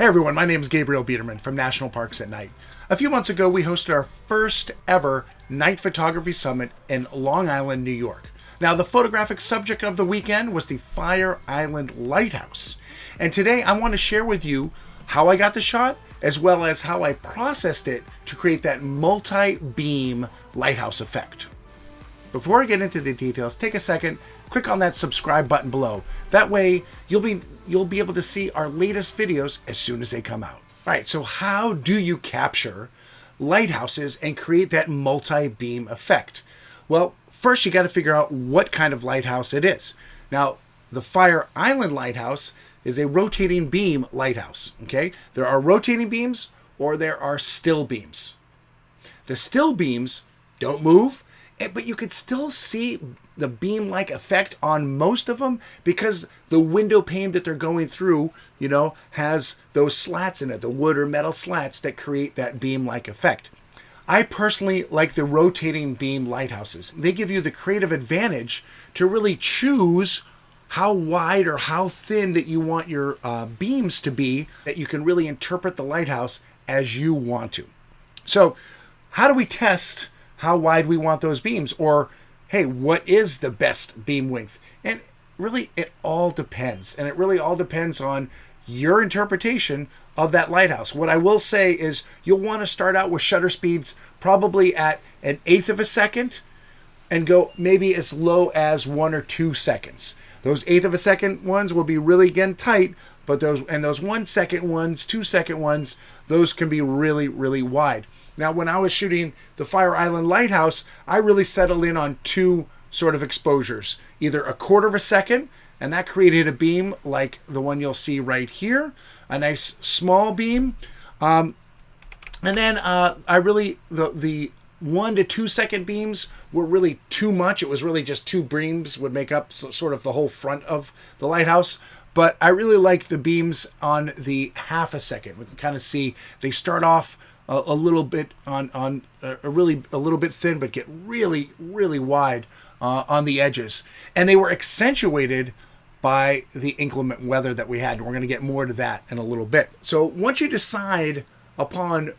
Hey everyone, my name is Gabriel Biderman from National Parks at Night. A few months ago, we hosted our first ever night photography summit in Long Island, New York. Now, the photographic subject of the weekend was the Fire Island Lighthouse. And today I want to share with you how I got the shot, as well as how I processed it to create that multi-beam lighthouse effect. Before I get into the details, take a second, click on that subscribe button below. That way, you'll be able to see our latest videos as soon as they come out. All right, so how do you capture lighthouses and create that multi-beam effect? Well, first you got to figure out what kind of lighthouse it is. Now, the Fire Island Lighthouse is a rotating beam lighthouse, okay? There are rotating beams or there are still beams. The still beams don't move, but you could still see the beam-like effect on most of them because the window pane that they're going through, has those slats in it, the wood or metal slats that create that beam-like effect. I personally like the rotating beam lighthouses. They give you the creative advantage to really choose how wide or how thin that you want your beams to be, that you can really interpret the lighthouse as you want to. So how do we test how wide we want those beams? Or, hey, what is the best beam width? And really, it all depends. And it really all depends on your interpretation of that lighthouse. What I will say is you'll want to start out with shutter speeds probably at 1/8 of a second and go maybe as low as 1 or 2 seconds. Those 1/8 of a second ones will be really, again, tight, but those 1 second ones, 2 second ones, those can be really, really wide. Now, when I was shooting the Fire Island Lighthouse, I really settled in on 2 sort of exposures, either 1/4 of a second, and that created a beam like the one you'll see right here, a nice small beam. And then I really, the 1 to 2 second beams were really too much. It was really just 2 beams would make up sort of the whole front of the lighthouse. But I really like the beams on the 1/2 a second. We can kind of see they start off a little bit a little bit thin, but get really, really wide on the edges. And they were accentuated by the inclement weather that we had. And we're going to get more to that in a little bit. So once you decide upon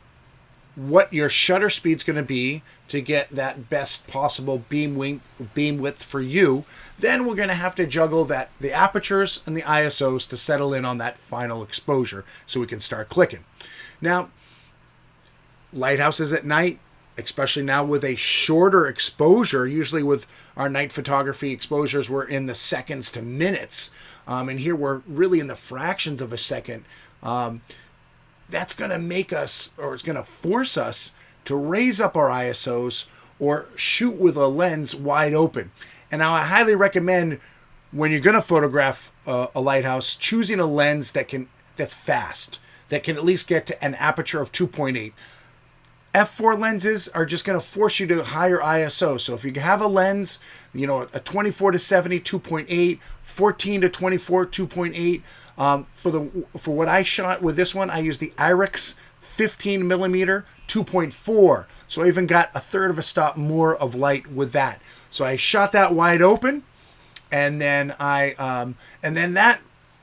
what your shutter speed's going to be to get that best possible beam width for you, then we're going to have to juggle the apertures and the ISOs to settle in on that final exposure so we can start clicking. Now, lighthouses at night, especially now with a shorter exposure, usually with our night photography exposures, we're in the seconds to minutes. And here we're really in the fractions of a second. That's going to make us, or it's going to force us to raise up our ISOs or shoot with a lens wide open. And now I highly recommend, when you're going to photograph a lighthouse, choosing a lens that's fast, that can at least get to an aperture of 2.8. F4 lenses are just going to force you to higher ISO. So if you have a lens, a 24 to 70, 2.8, 14 to 24, 2.8. For what I shot with this one, I used the IRIX 15 millimeter 2.4. So I even got 1/3 of a stop more of light with that. So I shot that wide open, and then that,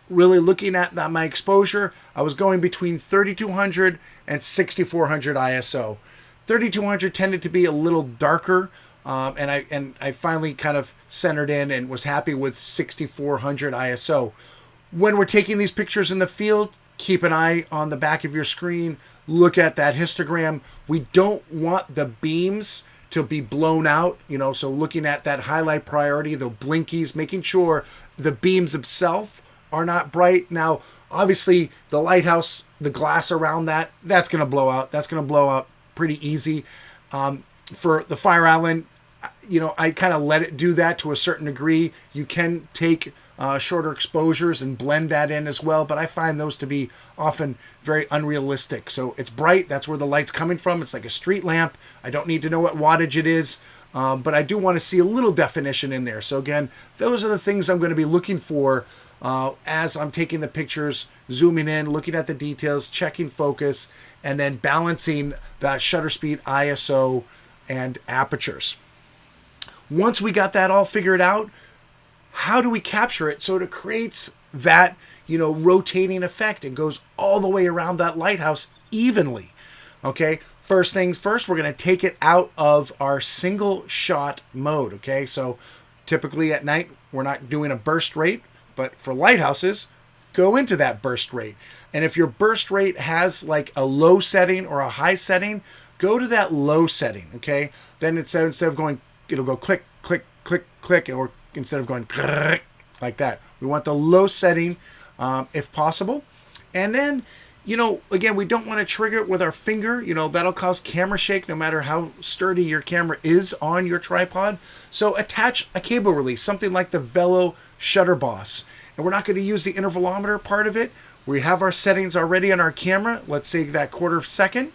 really looking at my exposure, I was going between 3200 and 6400 ISO. 3200 tended to be a little darker, and I finally kind of centered in and was happy with 6400 ISO. When we're taking these pictures in the field, keep an eye on the back of your screen. Look at that histogram. We don't want the beams to be blown out, so looking at that highlight priority, the blinkies, making sure the beams themselves are not bright. Now, obviously, the lighthouse, the glass around that's going to blow out. That's going to blow out pretty easy. For the Fire Island, I kind of let it do that to a certain degree. You can take shorter exposures and blend that in as well, but I find those to be often very unrealistic. So it's bright. That's where the light's coming from. It's like a street lamp. I don't need to know what wattage it is. But I do want to see a little definition in there. So again, those are the things I'm going to be looking for as I'm taking the pictures, zooming in, looking at the details, checking focus, and then balancing that shutter speed, ISO, and apertures. Once we got that all figured out, how do we capture it so it creates that rotating effect and goes all the way around that lighthouse evenly. Okay, first things first, we're going to take it out of our single shot mode. Okay, so typically at night, we're not doing a burst rate, but for lighthouses, go into that burst rate. And if your burst rate has like a low setting or a high setting, go to that low setting. Okay, then instead of going, it'll go click, click, click, click, or instead of going like that, we want the low setting if possible. And then, again, we don't want to trigger it with our finger. That'll cause camera shake no matter how sturdy your camera is on your tripod. So attach a cable release, something like the Velo Shutter Boss. And we're not going to use the intervalometer part of it. We have our settings already on our camera. Let's say that quarter of a second.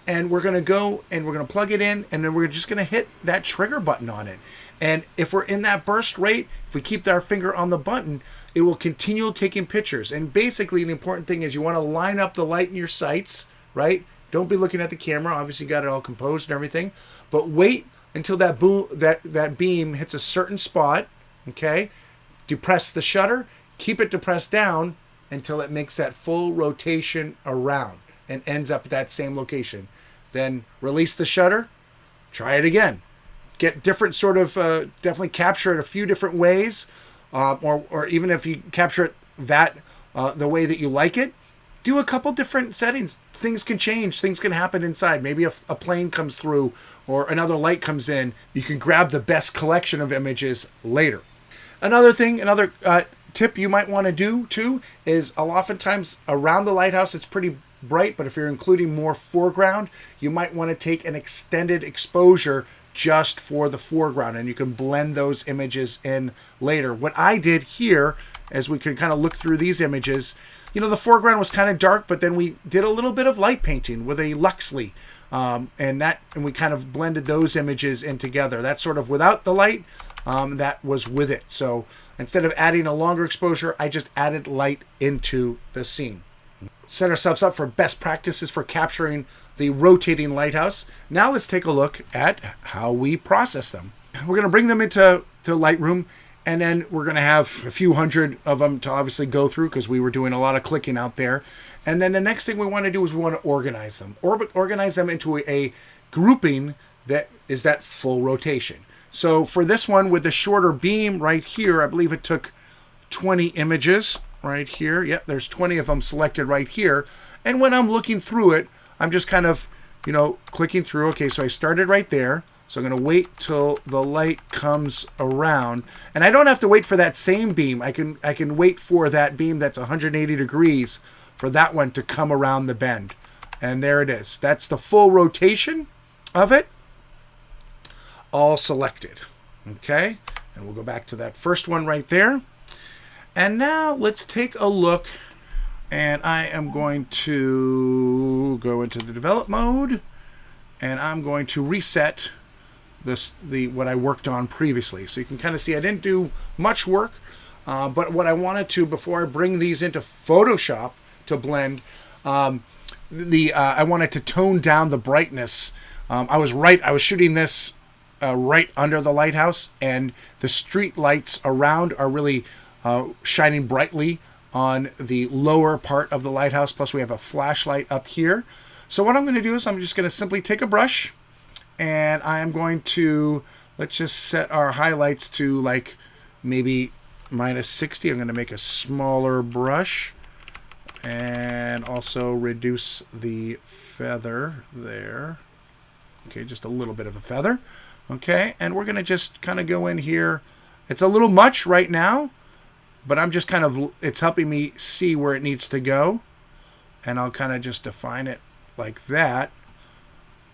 And we're going to go and we're going to plug it in, and then we're just going to hit that trigger button on it. And if we're in that burst rate, if we keep our finger on the button, it will continue taking pictures. And basically, the important thing is you want to line up the light in your sights, right? Don't be looking at the camera. Obviously, you got it all composed and everything. But wait until that beam hits a certain spot, okay? Depress the shutter. Keep it depressed down until it makes that full rotation around and ends up at that same location. Then release the shutter. Try it again. Get different sort of, definitely capture it a few different ways. Or even if you capture it the way that you like it, do a couple different settings. Things can change. Things can happen inside. Maybe a plane comes through or another light comes in. You can grab the best collection of images later. Another tip you might want to do too is oftentimes around the lighthouse it's pretty bright, but if you're including more foreground, you might want to take an extended exposure just for the foreground, and you can blend those images in later. What I did here, as we can kind of look through these images, the foreground was kind of dark, but then we did a little bit of light painting with a Luxley, and we kind of blended those images in together. That's sort of without the light, that was with it. So instead of adding a longer exposure, I just added light into the scene. Set ourselves up for best practices for capturing the rotating lighthouse. Now let's take a look at how we process them. We're going to bring them into Lightroom, and then we're going to have a few hundred of them to obviously go through because we were doing a lot of clicking out there. And then the next thing we want to do is we want to organize them. Organize them into a grouping that is that full rotation. So for this one with the shorter beam right here, I believe it took 20 images right here. Yep, there's 20 of them selected right here. And when I'm looking through it, I'm just kind of, clicking through. Okay, so I started right there. So I'm going to wait till the light comes around. And I don't have to wait for that same beam. I can wait for that beam that's 180 degrees for that one to come around the bend. And there it is. That's the full rotation of it. All selected. Okay, and we'll go back to that first one right there. And now let's take a look, and I am going to go into the develop mode, and I'm going to reset what I worked on previously. So you can kind of see I didn't do much work, but what I wanted to, before I bring these into Photoshop to blend, I wanted to tone down the brightness. I was shooting this right under the lighthouse, and the street lights around are really shining brightly on the lower part of the lighthouse. Plus we have a flashlight up here. So what I'm going to do is I'm just going to simply take a brush, and I am going to, let's just set our highlights to like maybe -60. I'm going to make a smaller brush and also reduce the feather there. Okay, just a little bit of a feather. Okay, and we're going to just kind of go in here. It's a little much right now, but I'm just kind of, it's helping me see where it needs to go. And I'll kind of just define it like that.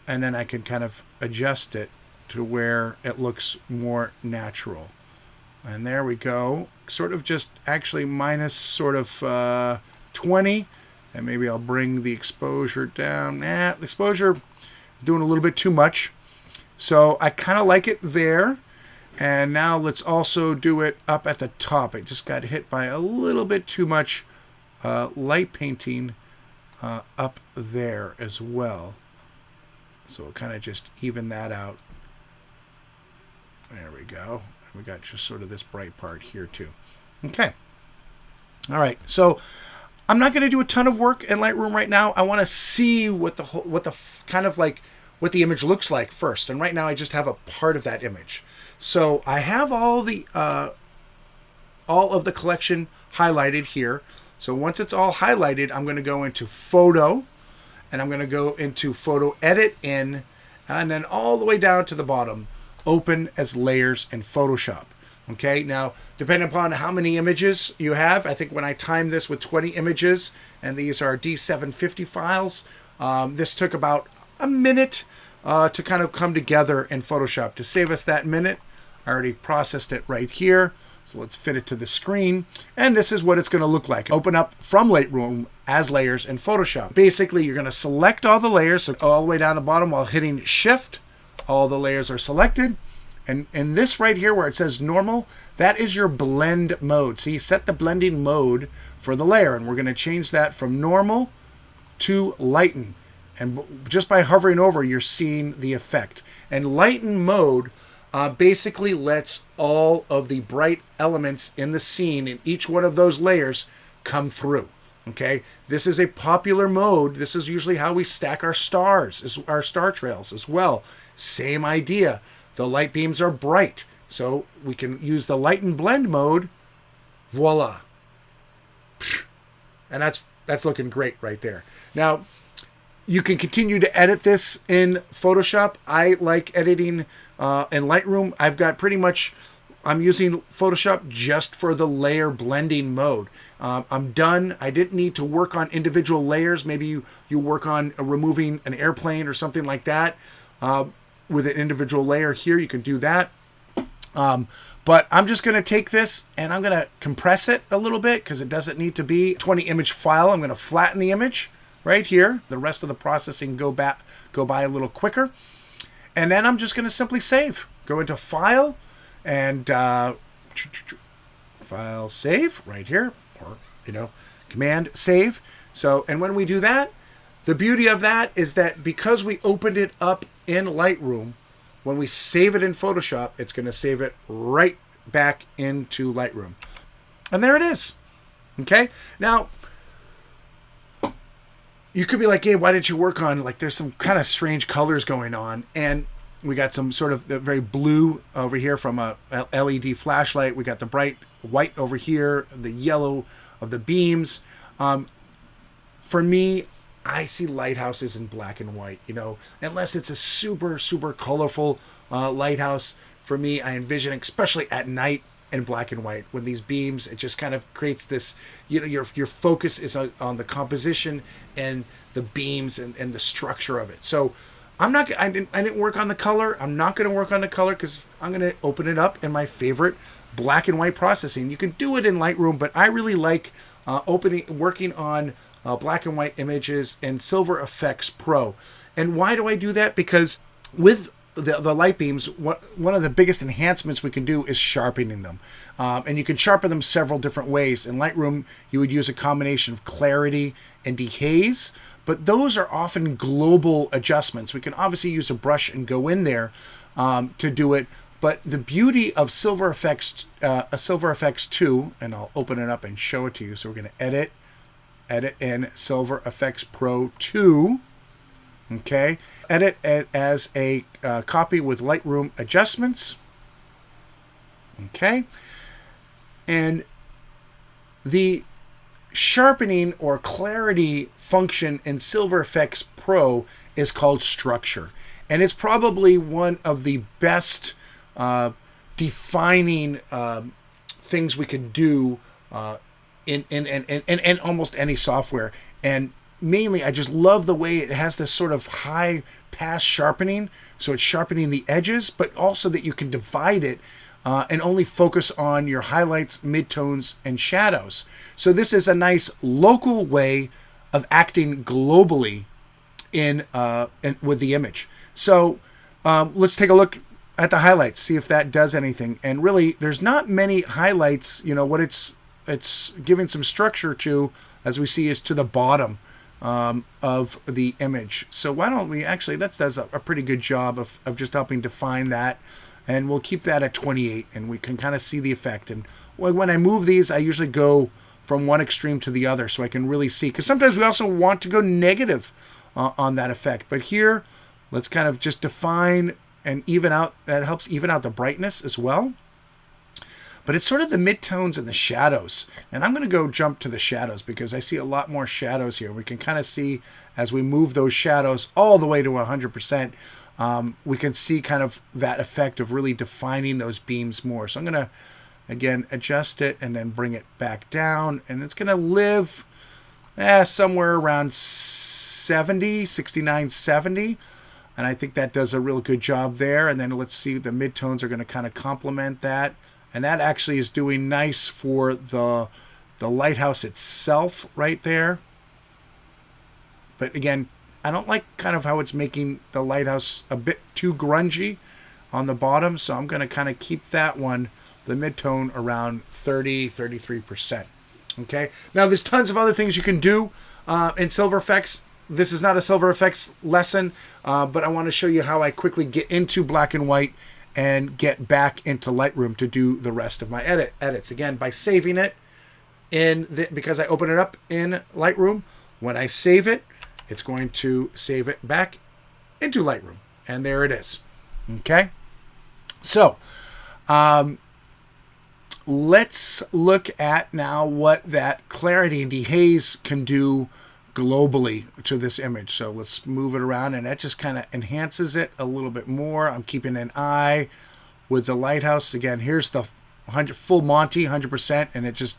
And then I can kind of adjust it to where it looks more natural. And there we go. Sort of just actually minus sort of 20. And maybe I'll bring the exposure down. The exposure is doing a little bit too much. So I kind of like it there. And now let's also do it up at the top. It just got hit by a little bit too much light painting up there as well. So we'll kind of just even that out. There we go. We got just sort of this bright part here too. Okay. All right, so I'm not going to do a ton of work in Lightroom right now. I want to see what the image looks like first. And right now I just have a part of that image. So I have all of the collection highlighted here. So once it's all highlighted, I'm going to go into Photo, and I'm going to go into Photo Edit In, and then all the way down to the bottom, Open as Layers in Photoshop. Okay, now depending upon how many images you have, I think when I timed this with 20 images, and these are D750 files, this took about a minute to kind of come together in Photoshop. To save us that minute, I already processed it right here. So let's fit it to the screen. And this is what it's going to look like. Open up from Lightroom as layers in Photoshop. Basically, you're going to select all the layers, so all the way down the bottom while hitting Shift. All the layers are selected. And in this right here where it says normal, that is your blend mode. So you set the blending mode for the layer. And we're going to change that from normal to lighten. And just by hovering over, you're seeing the effect. And lighten mode basically lets all of the bright elements in the scene in each one of those layers come through. Okay, this is a popular mode. This is usually how we stack our stars, our star trails as well. Same idea. The light beams are bright, so we can use the lighten blend mode. Voila. And that's looking great right there. Now, you can continue to edit this in Photoshop. I like editing in Lightroom. I've got I'm using Photoshop just for the layer blending mode. I'm done. I didn't need to work on individual layers. Maybe you work on removing an airplane or something like that with an individual layer here. You can do that. But I'm just going to take this and I'm going to compress it a little bit because it doesn't need to be a 20 image file. I'm going to flatten the image right here. The rest of the processing go by a little quicker. And then I'm just going to simply save. Go into File and File, Save right here, or Command Save. So, and when we do that, the beauty of that is that because we opened it up in Lightroom, when we save it in Photoshop, it's going to save it right back into Lightroom. And there it is. Okay? Now, you could be like, hey, why didn't you work on, there's some kind of strange colors going on. And we got some sort of very blue over here from a LED flashlight. We got the bright white over here, the yellow of the beams. For me, I see lighthouses in black and white, unless it's a super, super colorful lighthouse. For me, I envision, especially at night, in black and white. When these beams, it just kind of creates this, your focus is on the composition and the beams and the structure of it. So I didn't work on the color. I'm not going to work on the color because I'm going to open it up in my favorite black and white processing. You can do it in Lightroom, but I really like working on black and white images in Silver Effects Pro. And why do I do that? Because with the light beams, one of the biggest enhancements we can do is sharpening them. And you can sharpen them several different ways. In Lightroom, you would use a combination of clarity and dehaze, but those are often global adjustments. We can obviously use a brush and go in there to do it. But the beauty of Silver Effects 2, and I'll open it up and show it to you. So we're going to edit in Silver Effects Pro 2. Okay, edit it as a copy with Lightroom adjustments. Okay, and the sharpening or clarity function in Silver Effects Pro is called structure, and it's probably one of the best defining things we can do in almost any software. And mainly, I just love the way it has this sort of high pass sharpening. So it's sharpening the edges, but also that you can divide it and only focus on your highlights, midtones, and shadows. So this is a nice local way of acting globally in with the image. So let's take a look at the highlights, see if that does anything. And really, there's not many highlights. What it's giving some structure to, as we see, is to the bottom of the image. So why don't we actually, that does a pretty good job of just helping define that, and we'll keep that at 28 and we can kind of see the effect. And when I move these, I usually go from one extreme to the other so I can really see. Because sometimes we also want to go negative on that effect. But here, let's kind of just define and even out. That helps even out the brightness as well. But it's sort of the midtones and the shadows. And I'm going to go jump to the shadows because I see a lot more shadows here. We can kind of see as we move those shadows all the way to 100%, we can see kind of that effect of really defining those beams more. So I'm going to, again, adjust it and then bring it back down. And it's going to live somewhere around 69, 70. And I think that does a real good job there. And then let's see, the midtones are going to kind of complement that. And that actually is doing nice for the lighthouse itself right there. But again, I don't like kind of how it's making the lighthouse a bit too grungy on the bottom. So I'm going to kind of keep that one, the midtone, around 30, 33%. Okay. Now there's tons of other things you can do in Silver Effects. This is not a Silver Effects lesson, but I want to show you how I quickly get into black and white and get back into Lightroom to do the rest of my edits. Again, by saving it because I open it up in Lightroom. When I save it, it's going to save it back into Lightroom. And there it is. Okay? So, let's look at now what that clarity and dehaze can do globally to this image. So let's move it around, and that just kind of enhances it a little bit more. I'm keeping an eye with the lighthouse. Again, here's the full Monty, 100%, and it just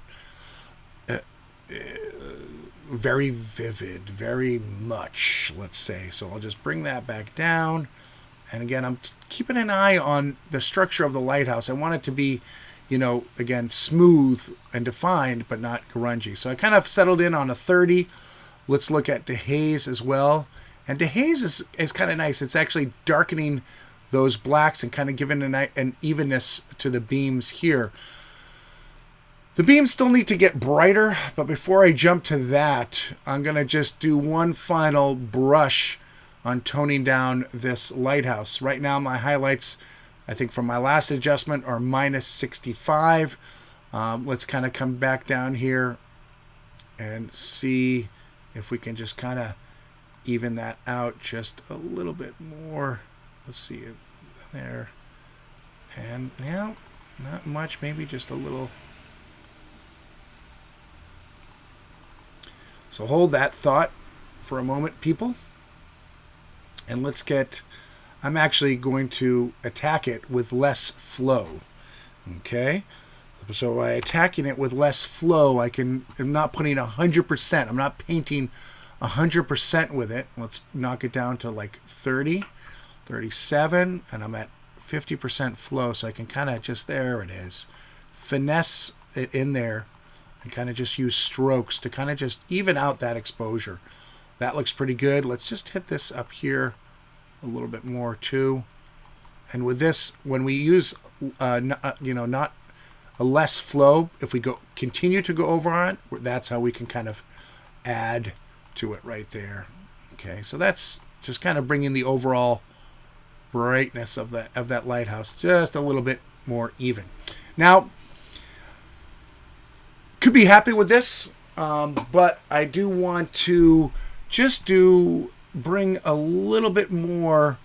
very vivid, very much, let's say. So I'll just bring that back down. And again, I'm keeping an eye on the structure of the lighthouse. I want it to be, again, smooth and defined, but not grungy. So I kind of settled in on a 30. Let's look at dehaze as well. And dehaze is kind of nice. It's actually darkening those blacks and kind of giving an evenness to the beams here. The beams still need to get brighter, but before I jump to that, I'm going to just do one final brush on toning down this lighthouse. Right now, my highlights, I think from my last adjustment, are minus 65. Let's kind of come back down here and see if we can just kind of even that out just a little bit more. Let's see if there. And now, not much, maybe just a little. So hold that thought for a moment, people. And let's get, I'm actually going to attack it with less flow. Okay? So by attacking it with less flow, I'm not putting 100%. I'm not painting 100% with it. Let's knock it down to like 30, 37, and I'm at 50% flow. So I can kind of just, there it is, finesse it in there and kind of just use strokes to kind of just even out that exposure. That looks pretty good. Let's just hit this up here a little bit more too. And with this, when we use, not a less flow, if we continue to go over on it, that's how we can kind of add to it right there. Okay, so that's just kind of bringing the overall brightness of that lighthouse just a little bit more even. Now, could be happy with this, but I do want to just bring a little bit more.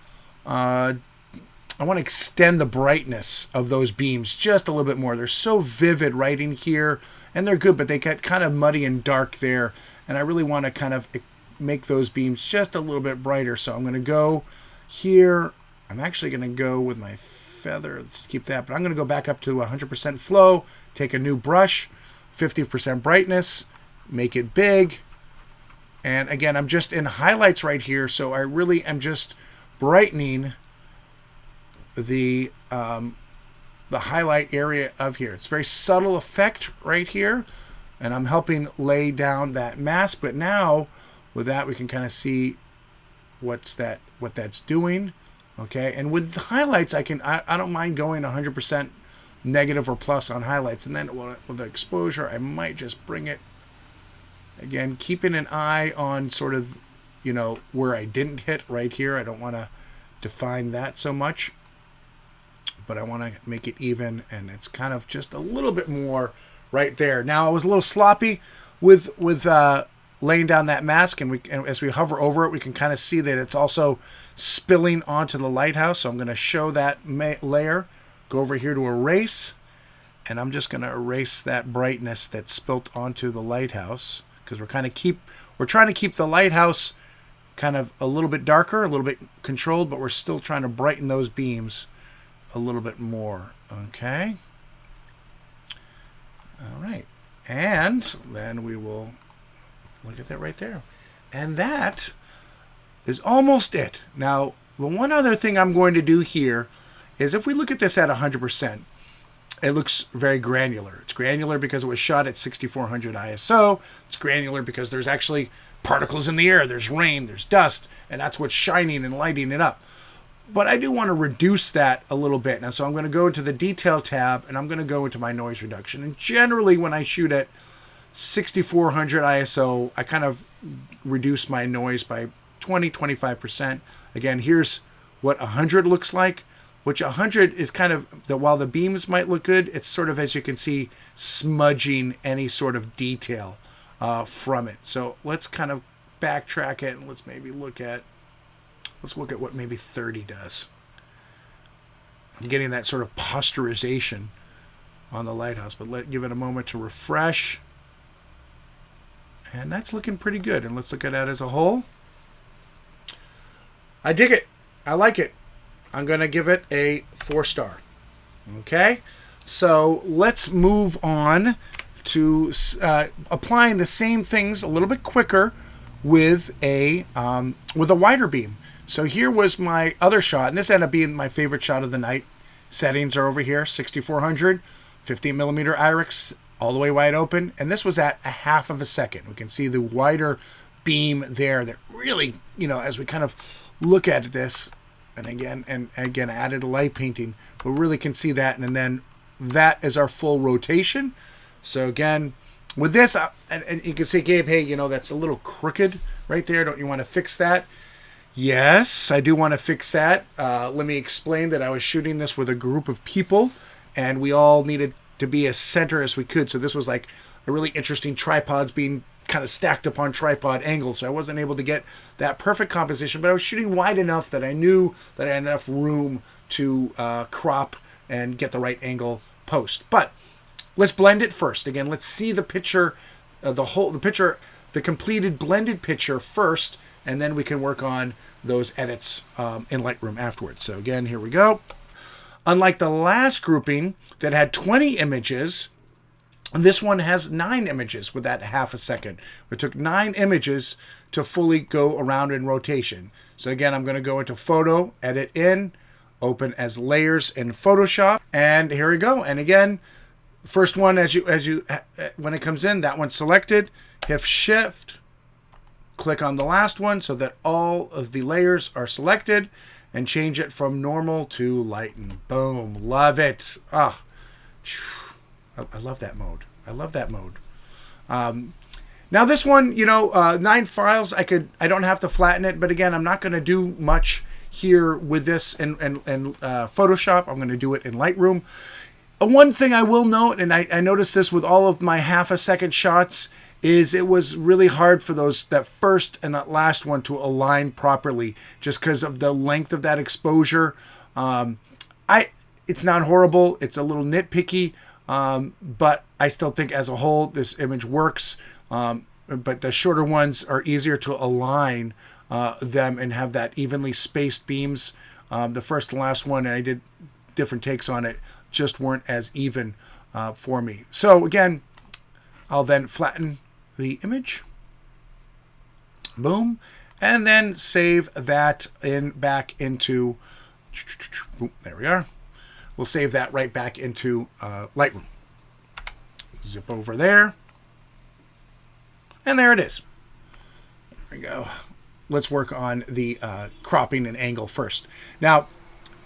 I want to extend the brightness of those beams just a little bit more. They're so vivid right in here, and they're good, but they get kind of muddy and dark there. And I really want to kind of make those beams just a little bit brighter. So I'm going to go here. I'm actually going to go with my feather. Let's keep that. But I'm going to go back up to 100% flow, take a new brush, 50% brightness, make it big. And again, I'm just in highlights right here. So I really am just brightening the highlight area of here. It's a very subtle effect right here, and I'm helping lay down that mask. But now with that, we can kind of see what that's doing. Okay, and with the highlights, I don't mind going 100% negative or plus on highlights, and then with the exposure, I might just bring it again, keeping an eye on sort of where I didn't hit right here. I don't want to define that so much, but I want to make it even, and it's kind of just a little bit more right there. Now, I was a little sloppy with laying down that mask, and as we hover over it, we can kind of see that it's also spilling onto the lighthouse. So I'm going to show that layer, go over here to erase, and I'm just going to erase that brightness that's spilt onto the lighthouse, because we're trying to keep the lighthouse kind of a little bit darker, a little bit controlled, but we're still trying to brighten those beams a little bit more. Okay. All right. And then we will look at that right there. And that is almost it. Now, the one other thing I'm going to do here is if we look at this at 100%, it looks very granular. It's granular because it was shot at 6400 ISO. It's granular because there's actually particles in the air. There's rain, there's dust, and that's what's shining and lighting it up. But I do want to reduce that a little bit. Now, so I'm going to go into the Detail tab, and I'm going to go into my noise reduction. And generally, when I shoot at 6400 ISO, I kind of reduce my noise by 20-25%. Again, here's what 100 looks like, which 100 is kind of, while the beams might look good, it's sort of, as you can see, smudging any sort of detail from it. So let's kind of backtrack it, and let's look at what maybe 30 does. I'm getting that sort of posterization on the lighthouse, but give it a moment to refresh. And that's looking pretty good. And let's look at that as a whole. I dig it. I like it. I'm going to give it a 4-star. Okay? So let's move on to applying the same things a little bit quicker with a wider beam. So here was my other shot, and this ended up being my favorite shot of the night. Settings are over here, 6400, 15mm IRIX, all the way wide open, and this was at 1/2 of a second. We can see the wider beam there that really, as we kind of look at this, and again added light painting, we really can see that, and then that is our full rotation. So again, with this, and you can say, Gabe, hey, that's a little crooked right there. Don't you want to fix that? Yes, I do want to fix that. Let me explain that I was shooting this with a group of people, and we all needed to be as center as we could. So this was like a really interesting tripods being kind of stacked upon tripod angles. So I wasn't able to get that perfect composition, but I was shooting wide enough that I knew that I had enough room to crop and get the right angle post. But let's blend it first. Again, let's see the picture, the completed blended picture first, and then we can work on those edits in Lightroom afterwards. So again, here we go. Unlike the last grouping that had 20 images, this one has 9 images with that 1/2 a second. It took 9 images to fully go around in rotation. So again, I'm going to go into Photo, Edit In, open as Layers in Photoshop, and here we go. And again, first one when it comes in, that one's selected. Hit Shift, click on the last one so that all of the layers are selected, and change it from normal to lighten. Boom. Love it. I love that mode. I love that mode. Now this one, 9 files, I don't have to flatten it, but again, I'm not going to do much here with this in Photoshop. I'm going to do it in Lightroom. One thing I will note, and I noticed this with all of my 1/2 a second shots, is it was really hard for that first and that last one to align properly, just because of the length of that exposure. It's not horrible. It's a little nitpicky, but I still think as a whole this image works. But the shorter ones are easier to align them and have that evenly spaced beams. The first and last one, and I did different takes on it, just weren't as even for me. So again, I'll then flatten the image. Boom. And then save that back into, boom, there we are. We'll save that right back into Lightroom. Zip over there. And there it is. There we go. Let's work on the cropping and angle first. Now,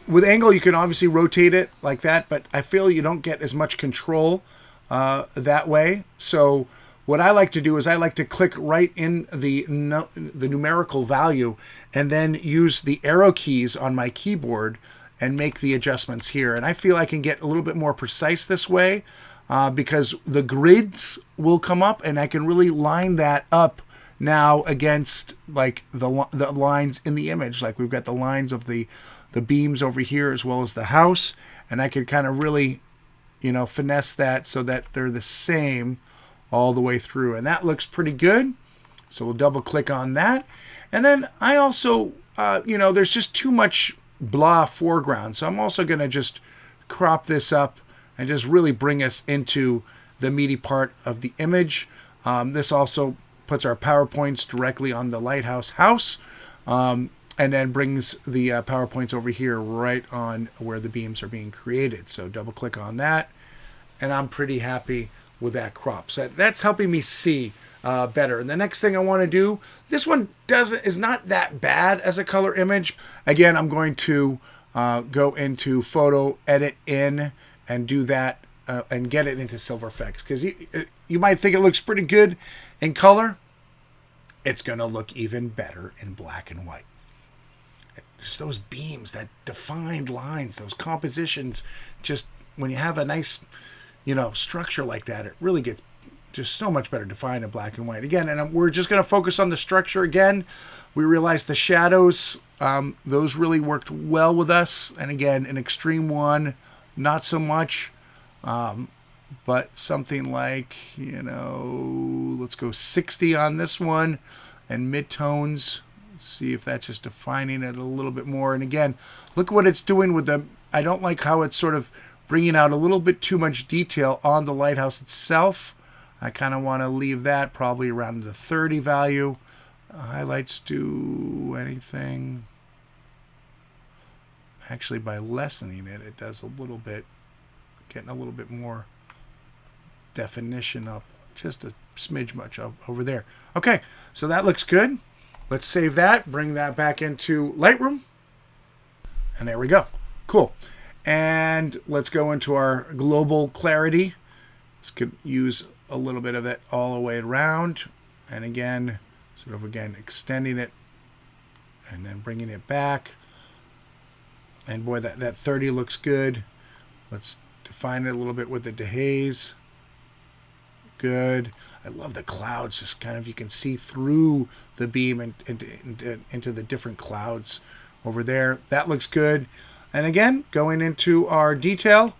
with angle, you can obviously rotate it like that, but I feel you don't get as much control that way. So what I like to do is I like to click right in the numerical value and then use the arrow keys on my keyboard and make the adjustments here. And I feel I can get a little bit more precise this way. because the grids will come up and I can really line that up now against like the lines in the image. Like we've got the lines of the beams over here as well as the house, and I can kind of really, finesse that so that they're the same all the way through, and that looks pretty good. So we'll double click on that. And then I also, there's just too much blah foreground. So I'm also going to just crop this up and just really bring us into the meaty part of the image. This also puts our PowerPoints directly on the lighthouse house, and then brings the PowerPoints over here right on where the beams are being created. So double click on that, and I'm pretty happy with that crop. So that's helping me see better. And the next thing I want to do, this one is not that bad as a color image. Again, I'm going to go into photo, edit in, and do that and get it into silver effects, because you might think it looks pretty good in color. It's going to look even better in black and white. Just those beams, that defined lines, those compositions, just when you have a nice, structure like that, it really gets just so much better defined in black and white. Again, and we're just going to focus on the structure again. We realized the shadows, those really worked well with us. And again, an extreme one, not so much. But something like, let's go 60 on this one, and midtones. See if that's just defining it a little bit more. And again, look what it's doing with the, I don't like how it's sort of bringing out a little bit too much detail on the lighthouse itself. I kind of want to leave that probably around the 30 value. Highlights do anything. Actually, by lessening it, it does a little bit, getting a little bit more definition up, just a smidge much over there. Okay, so that looks good. Let's save that, bring that back into Lightroom, and there we go. Cool. And let's go into our global clarity. This could use a little bit of it all the way around, and again, extending it and then bringing it back. And boy, that 30 looks good. Let's define it a little bit with the dehaze. Good. I love the clouds. Just kind of, you can see through the beam and into the different clouds over there. That looks good. And again, going into our detail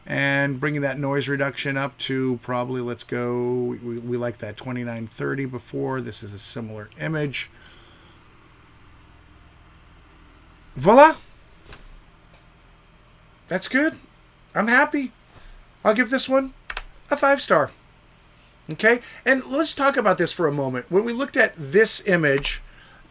and bringing that noise reduction up to probably, let's go, we like that 2930 before. This is a similar image. Voila. That's good. I'm happy. I'll give this one a 5-star. Okay, and let's talk about this for a moment. When we looked at this image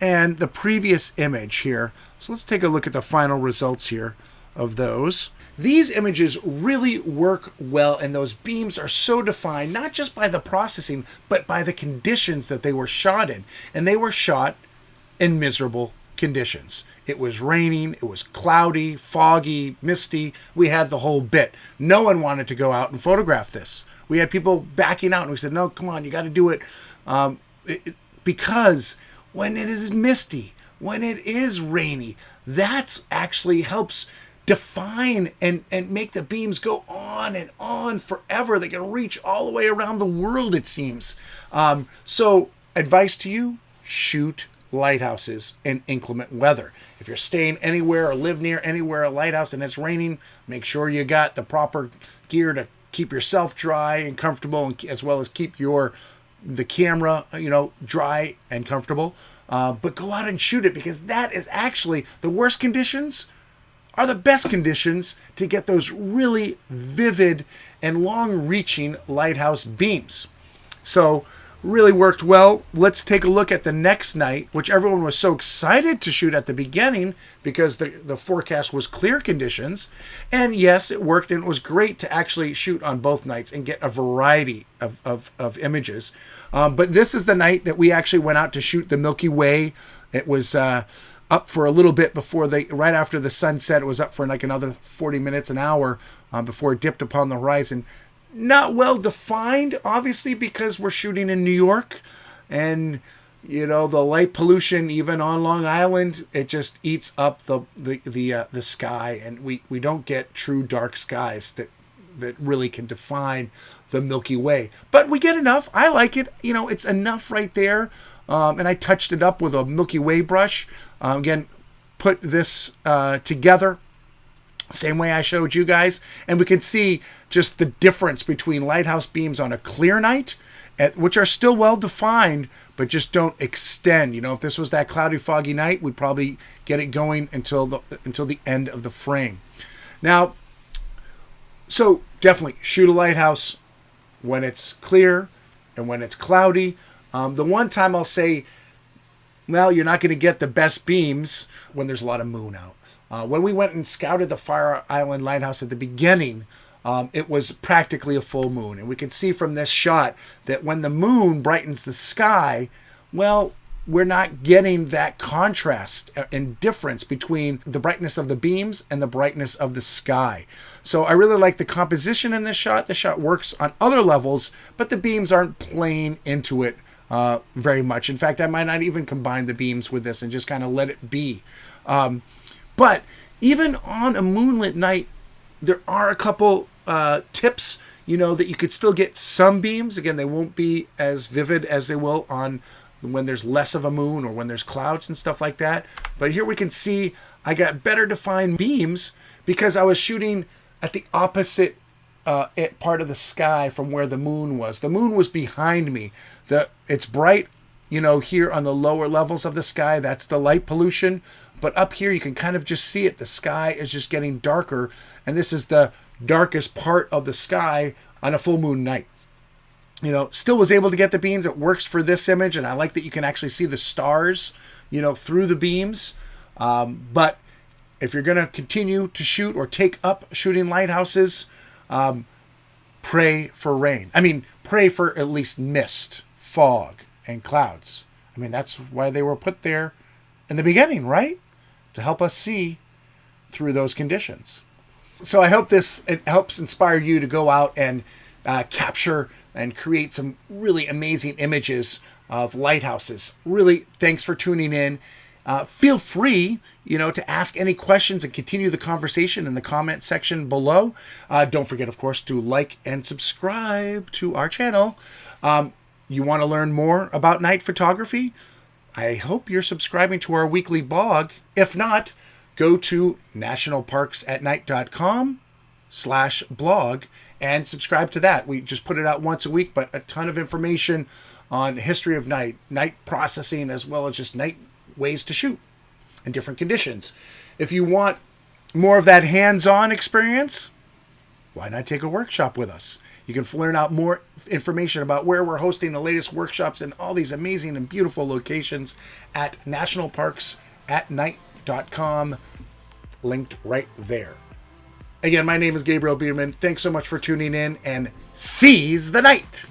and the previous image here, so let's take a look at the final results here of those. These images really work well, and those beams are so defined, not just by the processing, but by the conditions that they were shot in. And they were shot in miserable conditions. It was raining, it was cloudy, foggy, misty. We had the whole bit. No one wanted to go out and photograph this. We had people backing out, and we said, no, come on, you got to do it. Because when it is misty, when it is rainy, that's actually helps define and make the beams go on and on forever. They can reach all the way around the world, it seems. So advice to you, shoot lighthouses in inclement weather. If you're staying anywhere or live near anywhere a lighthouse and it's raining, make sure you got the proper gear to keep yourself dry and comfortable, and as well as keep the camera dry and comfortable. But go out and shoot it, because that is actually the worst conditions are the best conditions to get those really vivid and long-reaching lighthouse beams. So really worked well. Let's take a look at the next night, which everyone was so excited to shoot at the beginning because the forecast was clear conditions. And yes, it worked, and it was great to actually shoot on both nights and get a variety of images. But this is the night that we actually went out to shoot the Milky Way. It was up for a little bit before right after the sun set. It was up for like another 40 minutes, an hour before it dipped upon the horizon. Not well defined, obviously, because we're shooting in New York, and the light pollution, even on Long Island, it just eats up the sky, and we don't get true dark skies that really can define the Milky Way. But we get enough. I like it. It's enough right there. And I touched it up with a Milky Way brush. Again, put this together same way I showed you guys, and we can see just the difference between lighthouse beams on a clear night, which are still well defined, but just don't extend. If this was that cloudy, foggy night, we'd probably get it going until the end of the frame. Now, so definitely shoot a lighthouse when it's clear and when it's cloudy. The one time I'll say, well, you're not going to get the best beams when there's a lot of moon out. When we went and scouted the Fire Island Lighthouse at the beginning, it was practically a full moon. And we can see from this shot that when the moon brightens the sky, well, we're not getting that contrast and difference between the brightness of the beams and the brightness of the sky. So I really like the composition in this shot. The shot works on other levels, but the beams aren't playing into it very much. In fact, I might not even combine the beams with this and just kind of let it be. But even on a moonlit night, there are a couple tips, that you could still get some beams. Again, they won't be as vivid as they will on when there's less of a moon or when there's clouds and stuff like that. But here we can see I got better defined beams because I was shooting at the opposite part of the sky from where the moon was. The moon was behind me. It's bright, here on the lower levels of the sky. That's the light pollution. But up here, you can kind of just see it. The sky is just getting darker. And this is the darkest part of the sky on a full moon night. Still was able to get the beams. It works for this image. And I like that you can actually see the stars, through the beams. But if you're going to continue to shoot or take up shooting lighthouses, pray for rain. Pray for at least mist, fog, and clouds. That's why they were put there in the beginning, right? To help us see through those conditions. So I hope it helps inspire you to go out and capture and create some really amazing images of lighthouses. Really, thanks for tuning in. Feel free, to ask any questions and continue the conversation in the comment section below. Don't forget, of course, to like and subscribe to our channel. You want to learn more about night photography? I hope you're subscribing to our weekly blog. If not, go to nationalparksatnight.com/blog and subscribe to that. We just put it out once a week, but a ton of information on history of night processing, as well as just night ways to shoot in different conditions. If you want more of that hands-on experience, why not take a workshop with us? You can learn out more information about where we're hosting the latest workshops in all these amazing and beautiful locations at nationalparksatnight.com, linked right there. Again, my name is Gabriel Biderman. Thanks so much for tuning in, and seize the night!